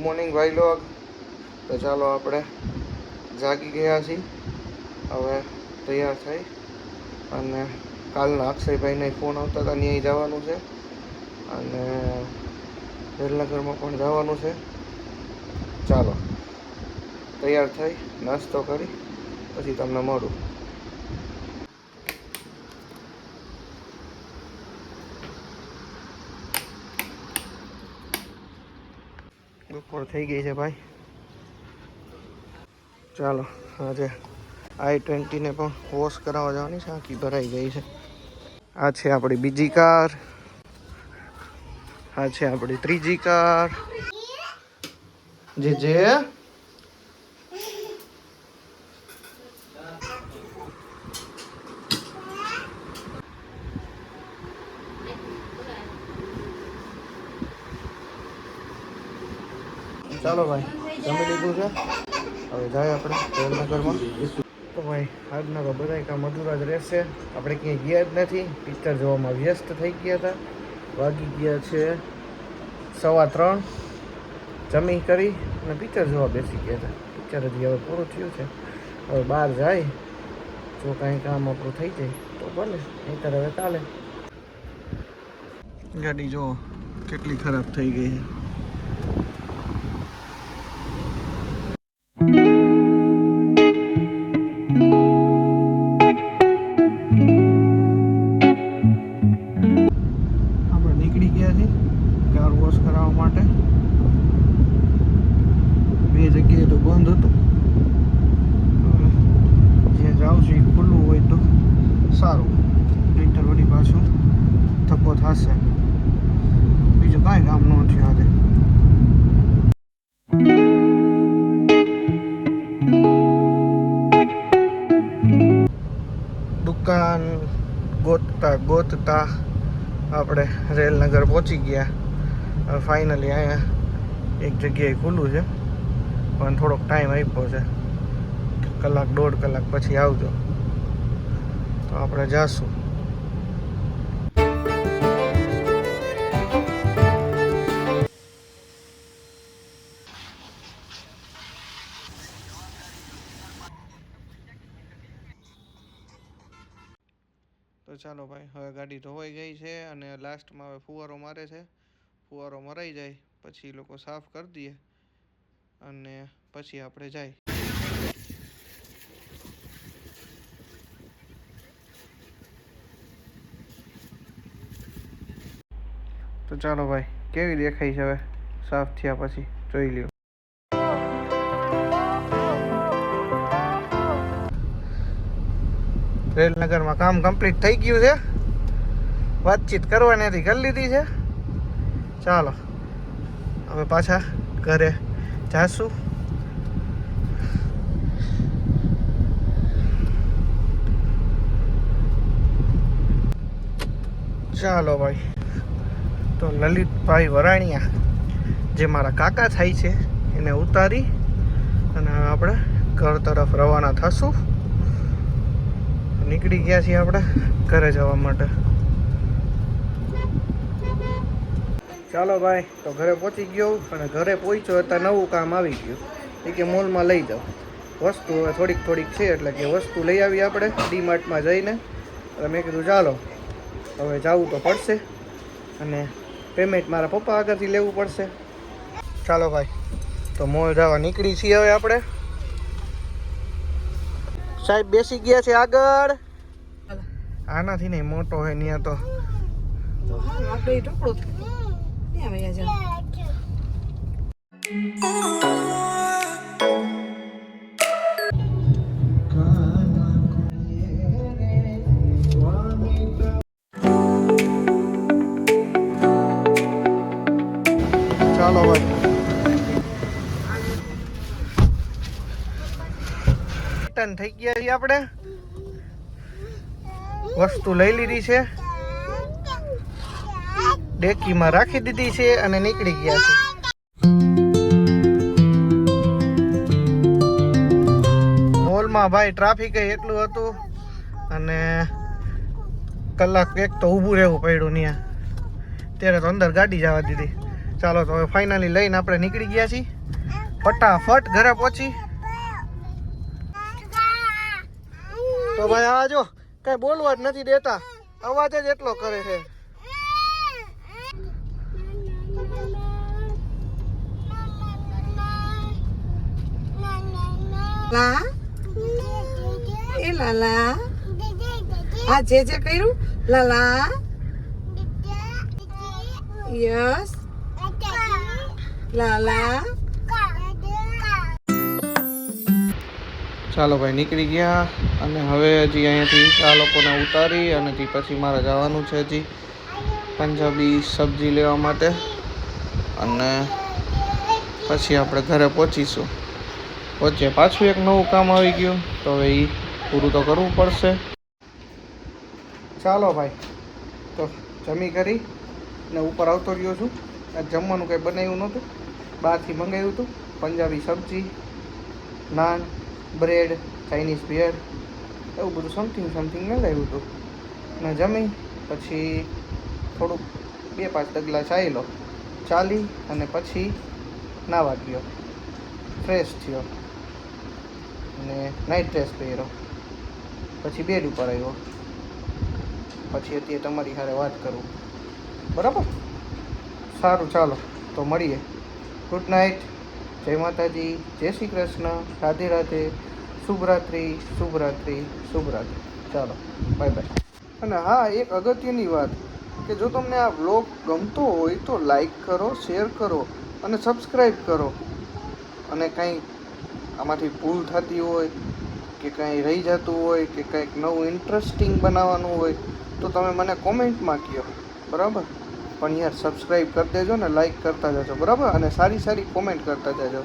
Morning ભાઈ log. તો ચાલો આપણે જાગી ગયા છીએ, હવે તૈયાર થઈ અને કાલના અક્ષયભાઈને ફોન આવતા હતા ત્યાં જવાનું છે અને વેલનગરમાં પણ જવાનું છે. ચાલો તૈયાર થઈ નાસ્તો કરી પછી તમને મળું. બપોર થઈ ગઈ છે ભાઈ. ચાલો આજે i20 ને પણ વોશ કરાવવા જવાની છે. આખી ભરાઈ ગઈ છે. આ છે આપણી બીજી કાર, આ છે આપણી ત્રીજી કાર. જે ચાલો ભાઈ જમી લીધું છે, હવે જાય આપણે વેલનગરમાં. તો ભાઈ આજના તો બધા કામ અધૂરા જ રહેશે. આપણે ક્યાંય ગયા જ નથી, પિક્ચર જોવામાં વ્યસ્ત થઈ ગયા હતા. વાગી ગયા છે 3:15. જમી કરી અને પિક્ચર જોવા બેસી ગયા હતા. પિક્ચર હજી હવે પૂરું થયું છે. હવે બહાર જાય, જો કાંઈ કામ આપણું થઈ જાય તો ભલે, નહીંતર હવે કાલે. ગાડી જો કેટલી ખરાબ થઈ ગઈ છે. આપણે નીકળી ગયા છીએ કાર વોશ કરાવવા માટે. બે જગ્યાએ તો બંધ હતું, જ્યાં જાઉં છું એ ખુલ્લું હોય તો સારું, નહીંતર વળી પાછું થપ્પો થશે. બીજું કાંઈ કામ ન થયું આજે. દુકાન ગોતતા આપણે રેલનગર પહોંચી ગયા. ફાઇનલી અહીંયા એક જગ્યાએ ખુલ્લું છે, પણ થોડોક ટાઈમ આપ્યો છે, 1-1.5 કલાક પછી આવજો. તો આપણે જાશું. તો ચાલો ભાઈ, હવે ગાડી ધોવાઈ ગઈ છે અને લાસ્ટમાં હવે ફુવારો મારે છે. ફુવારો મરાઈ જાય પછી લોકો સાફ કરી દઈએ અને પછી આપણે જાય. તો ચાલો ભાઈ, કેવી દેખાય છે હવે સાફ થયા પછી જોઈ લ્યો. રેલનગરમાં કામ કમ્પ્લીટ થઈ ગયું છે. વાતચીત કરવાની હતી, કરી લીધી છે. ચાલો હવે પાછા ઘરે જાશું. ચાલો ભાઈ, તો લલિતભાઈ વરાણિયા જે મારા કાકા થાય છે એને ઉતારી અને આપણે ઘર તરફ રવાના થશું. નીકળી ગયા છીએ આપણે ઘરે જવા માટે. ચાલો ભાઈ, તો ઘરે પહોંચી ગયો અને ઘરે પહોંચ્યો હતા નવું કામ આવી ગયું. એ કે મોલમાં લઈ જાઓ વસ્તુ. હવે થોડીક છે એટલે કે વસ્તુ લઈ આવી આપણે ડીમાર્ટમાં જઈને. એટલે મેં કીધું ચાલો હવે જવું તો પડશે અને પેમેન્ટ મારા પપ્પા આગળથી લેવું પડશે. ચાલો ભાઈ, તો મોલ જવા નીકળી છીએ હવે આપણે. સાહેબ બેસી ગયા છે આગળ. આનાથી નહીં, મોટો હોય ત્યાં તો ચાલો ભાઈ, રિટર્ન થઈ ગયા છીએ આપણે. વસ્તુ લઈ લીધી છે, ડેકીમાં રાખી દીધી છે અને નીકળી ગયા છે. મોલમાં ભાઈ ટ્રાફિક એટલું હતું અને કલાક એક તો ઊભું રહેવું પડ્યું ત્યાં. ત્યારે તો અંદર ગાડી જવા દીધી. ચાલો તો હવે ફાઇનલી લઈને આપણે નીકળી ગયા છીએ. ફટાફટ ઘરે પહોંચી. તો ભાઈ આ જો કઈ બોલવા જ નથી દેતા, અવાજ જ એટલો કરે છે. લા એ લાલા આ જે કર્યું લાલા યસ લાલા. ચાલો ભાઈ નીકળી ગયા અને હવે હજી અહીંયાથી આ લોકોને ઉતારી અને તે પછી મારે જવાનું છે હજી પંજાબી સબ્જી લેવા માટે અને પછી આપણે ઘરે પહોંચીશું. વચ્ચે પાછું એક નવું કામ આવી ગયું તો હવે એ પૂરું તો કરવું પડશે. ચાલો ભાઈ તો જમી કરી ને ઉપર આવતો રહ્યો છું. આ જમવાનું કંઈ બનાવ્યું નહોતું, બહારથી મંગાવ્યું હતું. પંજાબી સબ્જી, નાન, બ્રેડ, ચાઇનીઝ બિયર એવું બધું સમથિંગ મંગાવ્યું હતું ને જમી પછી થોડુંક 2-5 ડગલા ચાલી અને પછી નાવા ગયો, ફ્રેશ થયો અને નાઇટ ડ્રેસ પહેર્યો, પછી બેડ ઉપર આવ્યો, પછી અત્યારે તમારી સાથે વાત કરું. બરાબર, સારું ચાલો તો મળીએ. ગુડ નાઇટ, જય માતાજી, જય શ્રી કૃષ્ણ, રાધે રાધે, શુભરાત્રિ શુભરાત્રિ શુભરાત્રિ. ચાલો બાય બાય. અને હા, એક અગત્યની વાત કે જો તમને આ વ્લોગ ગમતો હોય તો લાઈક કરો, શેર કરો અને સબસ્ક્રાઈબ કરો. અને કંઈ આમાંથી ભૂલ થતી હોય કે કંઈ રહી જતું હોય કે કંઈક નવું ઇન્ટરેસ્ટિંગ બનાવવાનું હોય તો તમે મને કોમેન્ટમાં કહો. બરાબર, પણ યાર સબસ્ક્રાઈબ કરી દેજો ને, લાઈક કરતા જજો. બરાબર, અને સારી કોમેન્ટ કરતા જજો.